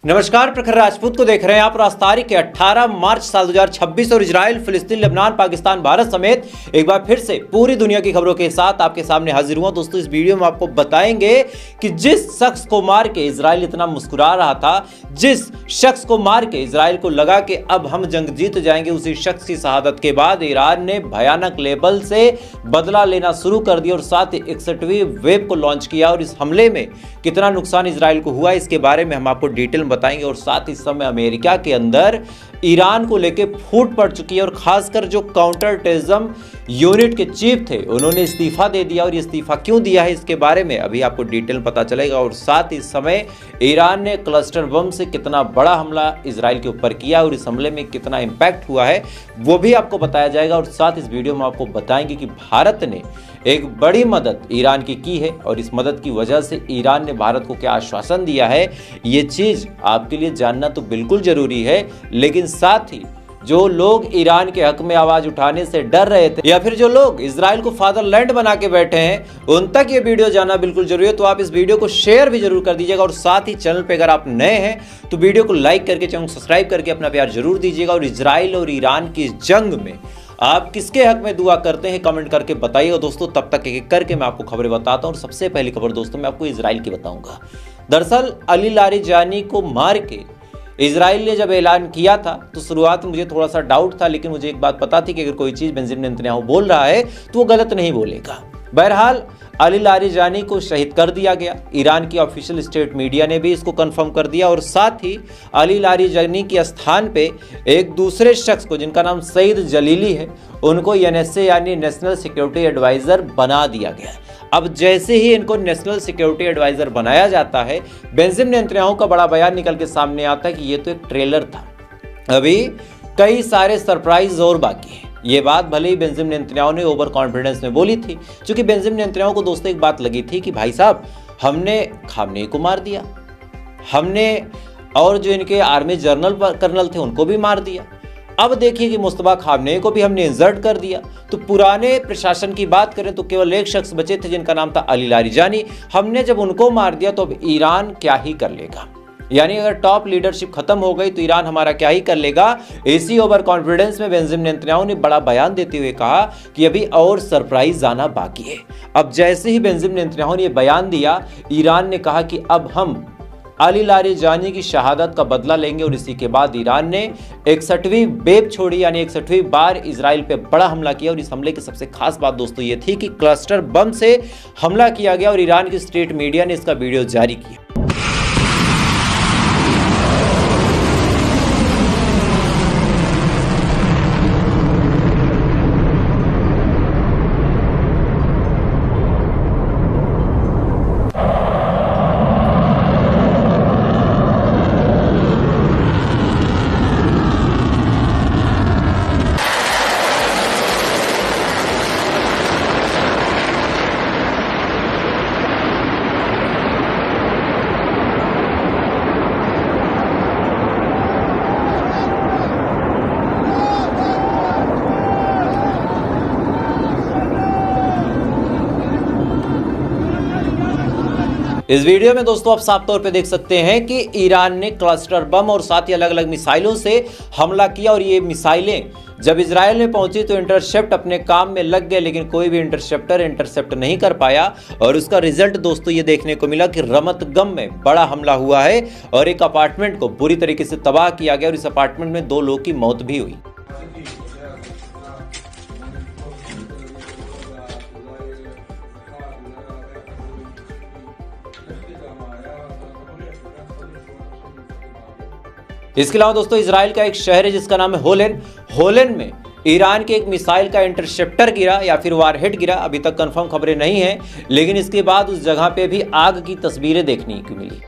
नमस्कार, प्रखर राजपूत को देख रहे हैं आप। आज तारीख है 18 मार्च साल 2026 और इजराइल, फिलिस्तीन, लेबनान, पाकिस्तान, भारत समेत एक बार फिर से पूरी दुनिया की खबरों के साथ आपके सामने हाजिर हुआ। दोस्तों, इस वीडियो में आपको बताएंगे कि जिस शख्स को मार के इजराइल इतना मुस्कुरा रहा था, जिस शख्स को मार के इजराइल को लगा कि अब हम जंग जीत जाएंगे, उसी शख्स की शहादत के बाद ईरान ने भयानक लेवल से बदला लेना शुरू कर दिया और साथ ही 61वीं वेव को लॉन्च किया। और इस हमले में कितना नुकसान इजराइल को हुआ, इसके बारे में हम आपको डिटेल बताएंगे। और साथ ही समय अमेरिका के अंदर ईरान को लेकर फूट पड़ चुकी है और खासकर जो काउंटर टेररिज्म यूनिट के चीफ थे, उन्होंने इस्तीफा दे दिया। और इस्तीफा क्यों दिया है, इसके बारे में अभी आपको डिटेल पता चलेगा। और साथ ही समय ईरान ने क्लस्टर बम से कितना बड़ा हमला इजराइल के ऊपर किया और इस हमले में कितना इंपैक्ट हुआ है, वो भी आपको बताया जाएगा। और साथ इस वीडियो में आपको बताएंगे कि भारत ने एक बड़ी मदद ईरान की है और इस मदद की वजह से ईरान ने भारत को क्या आश्वासन दिया है, ये चीज आपके लिए जानना तो बिल्कुल जरूरी है। लेकिन साथ ही जो लोग ईरान के हक में आवाज उठाने से डर रहे थे या फिर जो लोग इजराइल को फादरलैंड बना के बैठे हैं, उन तक ये वीडियो जाना बिल्कुल जरूरी है। तो आप इस वीडियो को शेयर भी जरूर कर दीजिएगा और साथ ही चैनल पे अगर आप नए हैं तो वीडियो को लाइक करके, चैनल सब्सक्राइब करके अपना प्यार जरूर दीजिएगा। और इजराइल और ईरान की जंग में आप किसके हक में दुआ करते हैं, कमेंट करके बताइएगा। दोस्तों, तब तक एक एक करके मैं आपको खबरें बताता हूं। और सबसे पहली खबर दोस्तों मैं आपको इजराइल की बताऊंगा। दरअसल अली लारिजानी को मार के इजराइल ने जब ऐलान किया था तो शुरुआत में मुझे थोड़ा सा डाउट था, लेकिन मुझे एक बात पता थी कि अगर कोई चीज बेंजामिन नेतन्याहू बोल रहा है तो वो गलत नहीं बोलेगा। बहरहाल अली लारिजानी को शहीद कर दिया गया। ईरान की ऑफिशियल स्टेट मीडिया ने भी इसको कंफर्म कर दिया। और साथ ही अली लारिजानी के स्थान पे एक दूसरे शख्स को, जिनका नाम सईद जलीली है, उनको एनएसए यानी नेशनल सिक्योरिटी एडवाइजर बना दिया गया। अब जैसे ही इनको नेशनल सिक्योरिटी एडवाइजर बनाया जाता है, बेंजामिन नेतन्याहू का बड़ा बयान निकल के सामने आता है कि ये तो एक ट्रेलर था, अभी कई सारे सरप्राइज और बाकी है। ये बात भले ही बेंजामिन नेतन्याहू ने ओवर कॉन्फिडेंस में बोली थी, क्योंकि बेंजामिन नेतन्याहू को दोस्तों एक बात लगी थी कि भाई साहब, हमने खामनेई को मार दिया, हमने और जो इनके आर्मी जनरल कर्नल थे उनको भी मार दिया, अब देखिए कि मुस्तफा खामनेई को भी हमने इंसल्ट कर दिया। तो पुराने प्रशासन की बात करें तो केवल एक शख्स बचे थे जिनका नाम था अली लारिजानी। हमने जब उनको मार दिया तो अब ईरान क्या ही कर लेगा, यानी अगर टॉप लीडरशिप खत्म हो गई तो ईरान हमारा क्या ही कर लेगा। इसी ओवर कॉन्फिडेंस में बेंजामिन नेतन्याहू ने बड़ा बयान देते हुए कहा कि अभी और सरप्राइज आना बाकी है। अब जैसे ही बेंजामिन नेतन्याहू ने यह बयान दिया, ईरान ने कहा कि अब हम अली लारिजानी की शहादत का बदला लेंगे। और इसी के बाद ईरान ने 61वीं वेव छोड़ी, यानी 61वीं बार इजराइल पे बड़ा हमला किया। और इस हमले की सबसे खास बात दोस्तों ये थी कि क्लस्टर बम से हमला किया गया और ईरान की स्टेट मीडिया ने इसका वीडियो जारी किया। इस वीडियो में दोस्तों आप साफ तौर पे देख सकते हैं कि ईरान ने क्लस्टर बम और साथ ही अलग अलग मिसाइलों से हमला किया। और ये मिसाइलें जब इजराइल में पहुंची तो इंटरसेप्ट अपने काम में लग गए, लेकिन कोई भी इंटरसेप्ट नहीं कर पाया। और उसका रिजल्ट दोस्तों ये देखने को मिला कि रमतगम में बड़ा हमला हुआ है और एक अपार्टमेंट को बुरी तरीके से तबाह किया गया और इस अपार्टमेंट में 2 लोगों की मौत भी हुई। इसके अलावा दोस्तों इजराइल का एक शहर है जिसका नाम है होलेन। होलेन में ईरान के एक मिसाइल का इंटरसेप्टर गिरा या फिर वारहेड गिरा, अभी तक कंफर्म खबरें नहीं हैं, लेकिन इसके बाद उस जगह पे भी आग की तस्वीरें देखने को मिली।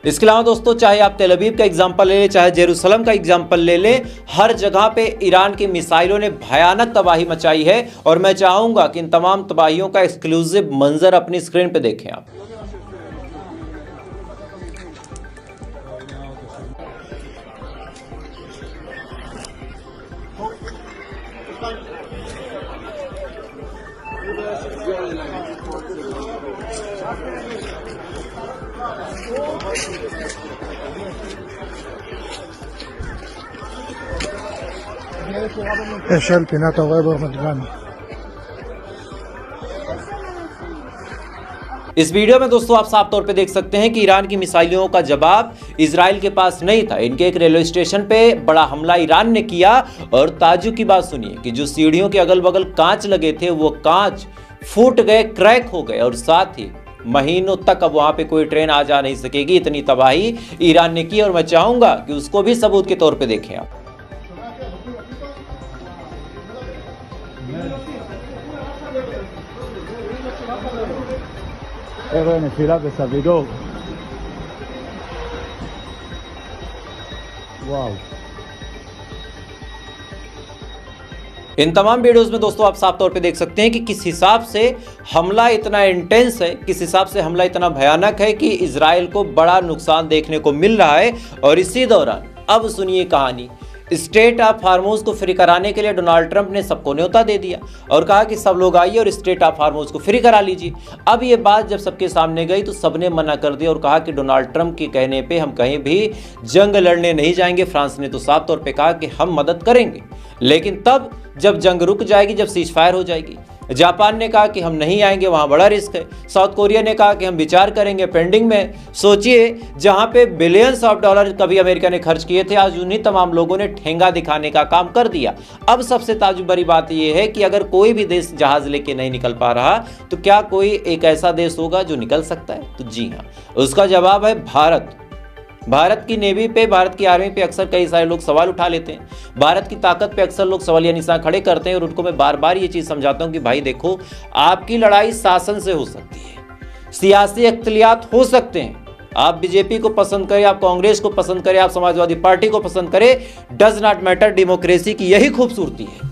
इसके अलावा दोस्तों चाहे आप तेल अवीव का एग्जाम्पल ले लें, चाहे जेरूसलम का एग्जाम्पल ले लें, हर जगह पे ईरान की मिसाइलों ने भयानक तबाही मचाई है। और मैं चाहूंगा कि इन तमाम तबाहियों का एक्सक्लूसिव मंजर अपनी स्क्रीन पे देखें आप। אשל פינת הרועה ברמת גן। इस वीडियो में दोस्तों आप साफ तौर पे देख सकते हैं कि ईरान की मिसाइलों का जवाब इजराइल के पास नहीं था। इनके एक रेलवे स्टेशन पे बड़ा हमला ईरान ने किया और ताज्जुब की बात सुनिए कि जो सीढ़ियों के अगल बगल कांच लगे थे वो कांच फूट गए, क्रैक हो गए और साथ ही महीनों तक अब वहां पे कोई ट्रेन आ जा नहीं सकेगी। इतनी तबाही ईरान ने की और मैं चाहूंगा कि उसको भी सबूत के तौर पर देखें आप। אירוע נפילה בסבידור. वाव। इन तमाम वीडियोस में दोस्तों आप साफ तौर पे देख सकते हैं कि किस हिसाब से हमला इतना इंटेंस है, किस हिसाब से हमला इतना भयानक है कि इजराइल को बड़ा नुकसान देखने को मिल रहा है। और इसी दौरान अब सुनिए कहानी। स्टेट ऑफ हार्मोज को फ्री कराने के लिए डोनाल्ड ट्रंप ने सबको न्योता दे दिया और कहा कि सब लोग आइए और स्टेट ऑफ हार्मोज को फ्री करा लीजिए। अब ये बात जब सबके सामने गई तो सबने मना कर दिया और कहा कि डोनाल्ड ट्रंप के कहने पे हम कहीं भी जंग लड़ने नहीं जाएंगे। फ्रांस ने तो साफ तौर पे कहा कि हम मदद करेंगे, लेकिन तब जब जंग रुक जाएगी, जब सीज फायर हो जाएगी। जापान ने कहा कि हम नहीं आएंगे, वहां बड़ा रिस्क है। साउथ कोरिया ने कहा कि हम विचार करेंगे, पेंडिंग में। सोचिए, जहां पे बिलियंस ऑफ डॉलर कभी अमेरिका ने खर्च किए थे, आज उन्हीं तमाम लोगों ने ठेंगा दिखाने का काम कर दिया। अब सबसे ताज्जुब भरी बात यह है कि अगर कोई भी देश जहाज लेके नहीं निकल पा रहा तो क्या कोई एक ऐसा देश होगा जो निकल सकता है? तो जी हाँ, उसका जवाब है भारत। भारत की नेवी पे, भारत की आर्मी पे अक्सर कई सारे लोग सवाल उठा लेते हैं। भारत की ताकत पे अक्सर लोग सवालिया निशान खड़े करते हैं और उनको मैं बार बार ये चीज़ समझाता हूं कि भाई देखो, आपकी लड़ाई शासन से हो सकती है, सियासी अख्तिलाफ हो सकते हैं। आप बीजेपी को पसंद करें, आप कांग्रेस को पसंद करें, आप समाजवादी पार्टी को पसंद करें, डज नॉट मैटर। डेमोक्रेसी की यही खूबसूरती है,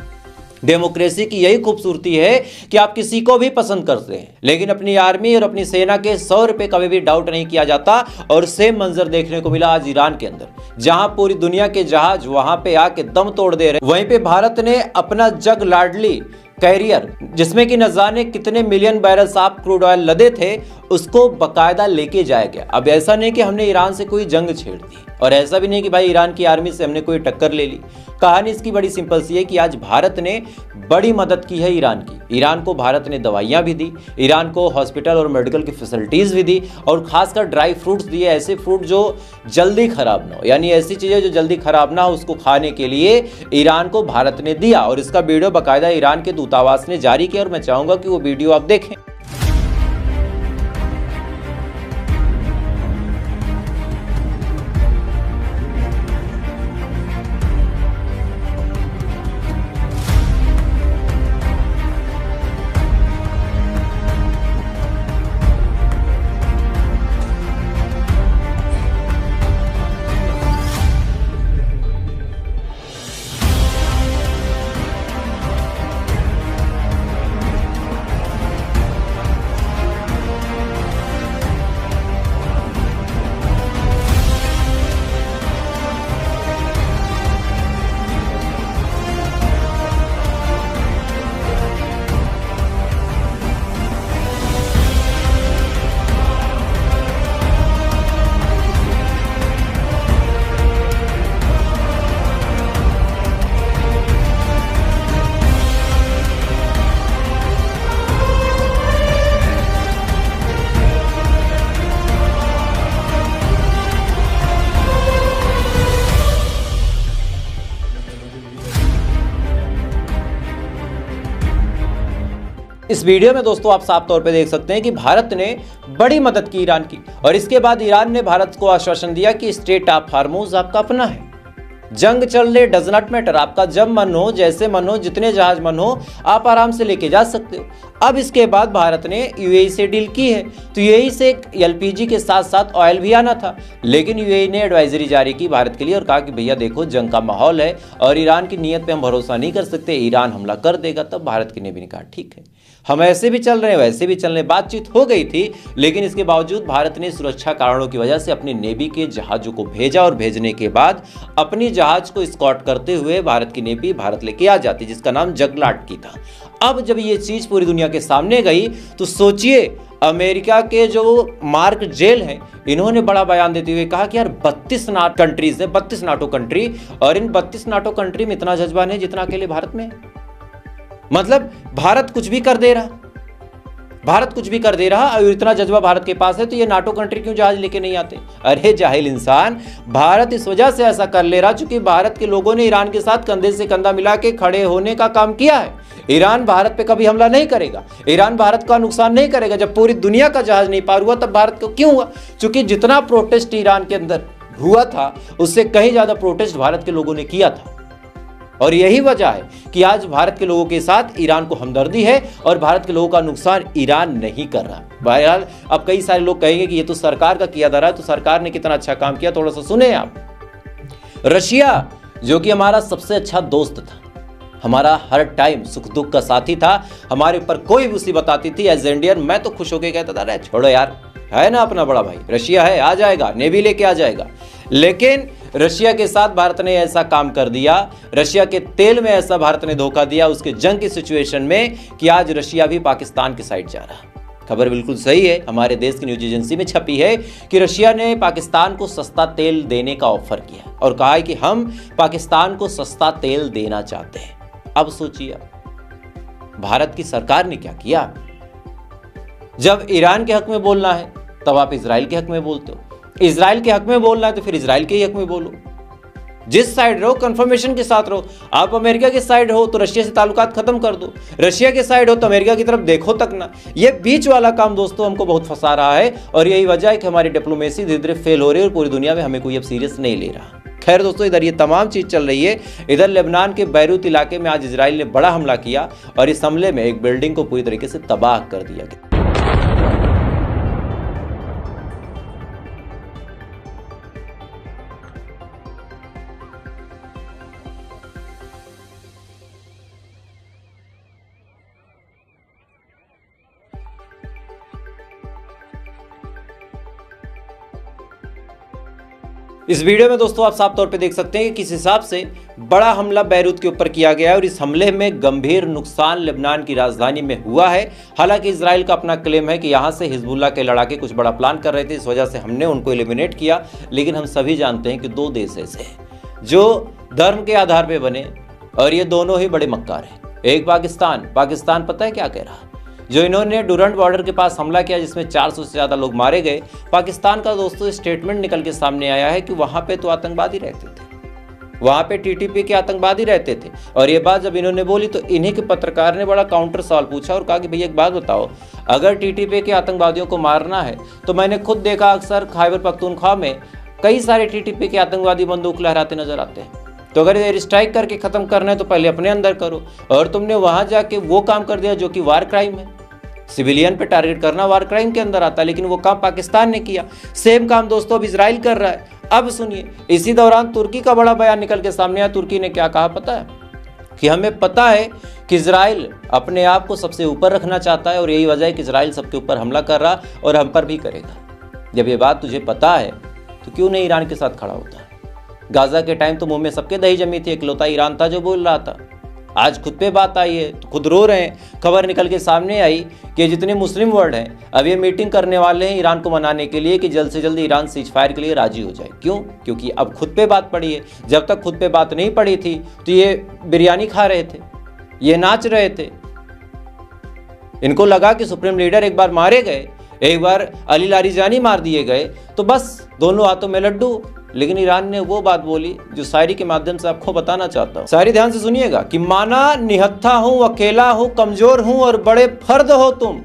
डेमोक्रेसी की यही खूबसूरती है कि आप किसी को भी पसंद करते हैं, लेकिन अपनी आर्मी और अपनी सेना के 100 रुपए कभी भी डाउट नहीं किया जाता। और सेम मंजर देखने को मिला आज ईरान के अंदर, जहां पूरी दुनिया के जहाज वहां पे आके दम तोड़ दे रहे। वहीं पे भारत ने अपना जग लाडली कैरियर, जिसमें कि न जाने कितने मिलियन बैरल साफ क्रूड ऑयल लदे थे, उसको बकायदा लेके जाया गया। अब ऐसा नहीं कि हमने ईरान से कोई जंग छेड़ दी और ऐसा भी नहीं कि भाई ईरान की आर्मी से हमने कोई टक्कर ले ली। कहानी इसकी बड़ी सिंपल सी है कि आज भारत ने बड़ी मदद की है ईरान की। ईरान को भारत ने दवाइयाँ भी दी, ईरान को हॉस्पिटल और मेडिकल की फैसिलिटीज़ भी दी और खासकर ड्राई फ्रूट्स दिए, ऐसे फ्रूट जो जल्दी खराब ना हो, यानी ऐसी चीज़ें जो जल्दी खराब ना हो, उसको खाने के लिए ईरान को भारत ने दिया। और इसका वीडियो बाकायदा ईरान के दूतावास ने जारी किया और मैं चाहूँगा कि वो वीडियो आप देखें। इस वीडियो में दोस्तों आप साफ तौर पे देख सकते हैं कि भारत ने बड़ी मदद की ईरान की और इसके बाद ईरान ने भारत को आश्वासन दिया कि स्टेट ऑफ हार्मोज आपका अपना है, जंग चल रहे डज नॉट मैटर, आपका जब मन हो, जैसे मन हो, जितने जहाज मन हो, आप आराम से लेके जा सकते हो। अब इसके बाद भारत ने यूएई से डील की है, तो यूएई से एलपीजी के साथ साथ ऑयल भी आना था, लेकिन यूएई ने एडवाइजरी जारी की भारत के लिए और कहा कि भैया देखो जंग का माहौल है और ईरान की नीयत पे हम भरोसा नहीं कर सकते, ईरान हमला कर देगा। तब भारत की नेवी ने कहा ठीक है, हम ऐसे भी चल रहे हैं, वैसे भी चल रहे हैं। बातचीत हो गई थी, लेकिन इसके बावजूद भारत ने सुरक्षा कारणों की वजह से अपनी नेवी के जहाजों को भेजा और भेजने के बाद अपनी जहाज को स्कॉट करते हुए भारत की नेवी भारत लेके आ जाती, जिसका नाम जगलाट की था। अब जब ये चीज पूरी दुनिया के सामने गई तो सोचिए, अमेरिका के जो मार्क जेल हैं, इन्होंने बड़ा बयान देते हुए कहा कि यार 32 कंट्रीज है, 32 नाटो कंट्री, और इन 32 नाटो कंट्री में इतना जज्बा नहीं जितना अकेले भारत में। मतलब भारत कुछ भी कर दे रहा, भारत कुछ भी कर दे रहा, और इतना जज्बा भारत के पास है तो ये नाटो कंट्री क्यों जहाज लेके नहीं आते? अरे जाहिल इंसान, भारत इस वजह से ऐसा कर ले रहा क्योंकि भारत के लोगों ने ईरान के साथ कंधे से कंधा मिला के खड़े होने का काम किया है। ईरान भारत पे कभी हमला नहीं करेगा, ईरान भारत का नुकसान नहीं करेगा। जब पूरी दुनिया का जहाज नहीं पार हुआ तब भारत को क्यों हुआ? क्योंकि जितना प्रोटेस्ट ईरान के अंदर हुआ था उससे कहीं ज्यादा प्रोटेस्ट भारत के लोगों ने किया था, और यही वजह है कि आज भारत के लोगों के साथ ईरान को हमदर्दी है और भारत के लोगों का नुकसान ईरान नहीं कर रहा। बहरहाल अब कई सारे लोग कहेंगे कि ये तो सरकार का किया जा रहा है, तो सरकार ने कितना अच्छा काम किया, थोड़ा सा सुने आप। रशिया जो कि हमारा सबसे अच्छा दोस्त था, हमारा हर टाइम सुख दुख का साथी था, हमारे ऊपर कोई मुसीबत आती थी एज इंडियन मैं तो खुश होकर कहता था अरे छोड़ो यार, है ना अपना बड़ा भाई, रशिया है, आ जाएगा, नेवी लेके आ जाएगा। लेकिन रशिया के साथ भारत ने ऐसा काम कर दिया, रशिया के तेल में ऐसा भारत ने धोखा दिया उसके जंग की सिचुएशन में कि आज रशिया भी पाकिस्तान की साइड जा रहा। खबर बिल्कुल सही है, हमारे देश की न्यूज एजेंसी में छपी है कि रशिया ने पाकिस्तान को सस्ता तेल देने का ऑफर किया और कहा है कि हम पाकिस्तान को सस्ता तेल देना चाहते हैं। अब सोचिए भारत की सरकार ने क्या किया। जब ईरान के हक में बोलना है तब आप इजराइल के हक में बोलते हो, इजराइल के हक में बोलना है तो फिर इजराइल के हक में बोलो। जिस साइड रहो कंफर्मेशन के साथ रहो। आप अमेरिका के साइड हो तो रशिया से ताल्लुकात खत्म कर दो, रशिया के साइड हो तो अमेरिका की तरफ देखो तक ना। ये बीच वाला काम दोस्तों हमको बहुत फंसा रहा है, और यही वजह है कि हमारी डिप्लोमेसी धीरे धीरे फेल हो रही है और पूरी दुनिया में हमें कोई अब सीरियस नहीं ले रहा। खैर दोस्तों, इधर ये तमाम चीज चल रही है, इधर लेबनान के बैरूत इलाके में आज इजराइल ने बड़ा हमला किया और इस हमले में एक बिल्डिंग को पूरी तरीके से तबाह कर दिया गया। इस वीडियो में दोस्तों आप साफ तौर पे देख सकते हैं कि किस हिसाब से बड़ा हमला बैरूत के ऊपर किया गया है और इस हमले में गंभीर नुकसान लेबनान की राजधानी में हुआ है। हालांकि इजराइल का अपना क्लेम है कि यहां से हिजबुल्लाह के लड़ाके कुछ बड़ा प्लान कर रहे थे, इस वजह से हमने उनको एलिमिनेट किया। लेकिन हम सभी जानते हैं कि दो देश ऐसे हैं जो धर्म के आधार पर बने और ये दोनों ही बड़े मक्कार हैं। एक पाकिस्तान पता है क्या कह रहा, जो इन्होंने डुरंट बॉर्डर के पास हमला किया जिसमें 400 से ज़्यादा लोग मारे गए, पाकिस्तान का दोस्तों स्टेटमेंट निकल के सामने आया है कि वहाँ पे तो आतंकवादी रहते थे, वहाँ पे टीटीपी के आतंकवादी रहते थे। और ये बात जब इन्होंने बोली तो इन्हीं के पत्रकार ने बड़ा काउंटर सवाल पूछा और कहा कि भैया एक बात बताओ, अगर टीटीपी के आतंकवादियों को मारना है तो मैंने खुद देखा अक्सर खैबर पख्तूनख्वा में कई सारे टीटीपी के आतंकवादी बंदूक लहराते नजर आते हैं। तो अगर एयर स्ट्राइक करके खत्म करना है तो पहले अपने अंदर करो, और तुमने वहां जाके वो काम कर दिया जो कि वार क्राइम है। सिविलियन पे टारगेट करना वार क्राइम के अंदर आता है, लेकिन वो काम पाकिस्तान ने किया। सेम काम दोस्तों अब इजराइल कर रहा है। अब सुनिए, इसी दौरान तुर्की का बड़ा बयान निकल के सामने आया। तुर्की ने क्या कहा पता है, कि हमें पता है कि इजराइल अपने आप को सबसे ऊपर रखना चाहता है और यही वजह है कि इजराइल सबके ऊपर हमला कर रहा और हम पर भी करेगा। जब ये बात तुझे पता है तो क्यों नहीं ईरान के साथ खड़ा होता? गाजा के टाइम तो मुंह में सबके दही जमी थी, इकलौता ईरान था जो बोल रहा था। आज खुद पे बात आई है तो खुद रो रहे हैं। खबर निकल के सामने आई कि जितने मुस्लिम वर्ल्ड हैं अब ये मीटिंग करने वाले हैं ईरान को मनाने के लिए कि जल्द से जल्द ईरान सीज फायर के लिए राजी हो जाए। क्यों? क्योंकि अब खुद पे बात पड़ी है। जब तक खुद पे बात नहीं पड़ी थी तो ये बिरयानी खा रहे थे, ये नाच रहे थे। इनको लगा कि सुप्रीम लीडर एक बार मारे गए, एक बार अली लारीजानी मार दिए गए तो बस दोनों हाथों में लड्डू। लेकिन ईरान ने वो बात बोली जो शायरी के माध्यम से आपको बताना चाहता हूँ। शायरी ध्यान से सुनिएगा कि माना निहत्था हूँ, अकेला हूँ, कमजोर हूँ और बड़े फर्द हो तुम।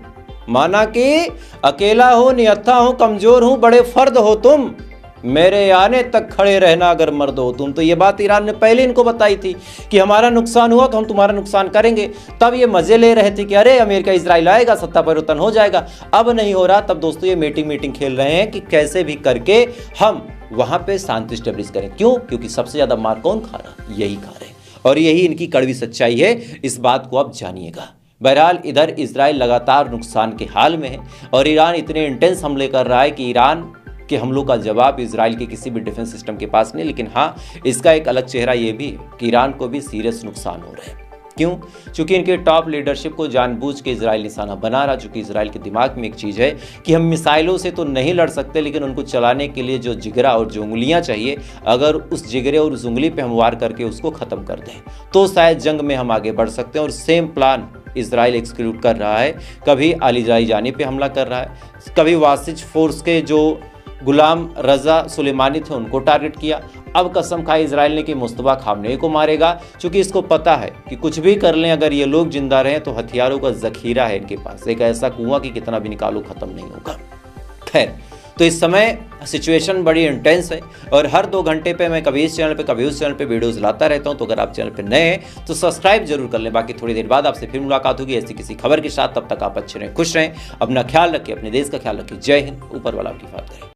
माना कि अकेला हूँ, निहत्था हूँ, कमजोर हूँ, बड़े फर्द हो तुम। मेरे आने तक खड़े रहना अगर मर्द हो तुम। तो ये बात ईरान ने पहले इनको बताई थी कि हमारा नुकसान हुआ तो हम तुम्हारा नुकसान करेंगे। तब ये मजे ले रहे थे कि अरे अमेरिका इजराइल आएगा, सत्ता परिवर्तन हो जाएगा। अब नहीं हो रहा। तब दोस्तों ये मीटिंग खेल रहे हैं कि कैसे भी करके हम वहां पे शांति स्टेब्लिश करें। क्यों? क्योंकि सबसे ज्यादा मार कौन खा रहा? यही खा रहे हैं और यही इनकी कड़वी सच्चाई है। इस बात को आप जानिएगा। बहरहाल इधर इजराइल लगातार नुकसान के हाल में है और ईरान इतने इंटेंस हमले कर रहा है कि ईरान के हमलों का जवाब इजराइल के किसी भी डिफेंस सिस्टम के पास नहीं। लेकिन हाँ, इसका एक अलग चेहरा ये भी है कि ईरान को भी सीरियस नुकसान हो रहा है। क्यों? क्योंकि इनके टॉप लीडरशिप को जानबूझ के इजराइल निशाना बना रहा। चूंकि इजराइल के दिमाग में एक चीज़ है कि हम मिसाइलों से तो नहीं लड़ सकते, लेकिन उनको चलाने के लिए जो जिगरा और जो उंगलियां चाहिए, अगर उस जिगरे और उस उंगली पे हम वार करके उसको ख़त्म कर दें तो शायद जंग में हम आगे बढ़ सकते हैं। और सेम प्लान इजराइल एक्सिक्यूट कर रहा है। कभी अली जानी पे हमला कर रहा है, कभी वासिज फोर्स के जो गुलाम रजा सुलेमानी थे उनको टारगेट किया। अब कसम खाई इजराइल ने कि मुस्तफा खामनेई को मारेगा, क्योंकि इसको पता है कि कुछ भी कर लें, अगर ये लोग जिंदा रहें तो हथियारों का जखीरा है इनके पास, एक ऐसा कुआं कि कितना भी निकालो खत्म नहीं होगा। खैर, तो इस समय सिचुएशन बड़ी इंटेंस है और हर 2 घंटे पे मैं कभी इस चैनल पे कभी उस चैनल पे वीडियोस लाता रहता हूं। तो अगर आप चैनल पे नए हैं तो सब्सक्राइब जरूर कर लें। बाकी थोड़ी देर बाद आपसे फिर मुलाकात होगी ऐसी किसी खबर के साथ। तब तक आप अच्छे रहें, खुश रहें, अपना ख्याल रखें, अपने देश का ख्याल रखें। जय हिंद, ऊपर वाला आपकी हिफाजत करे।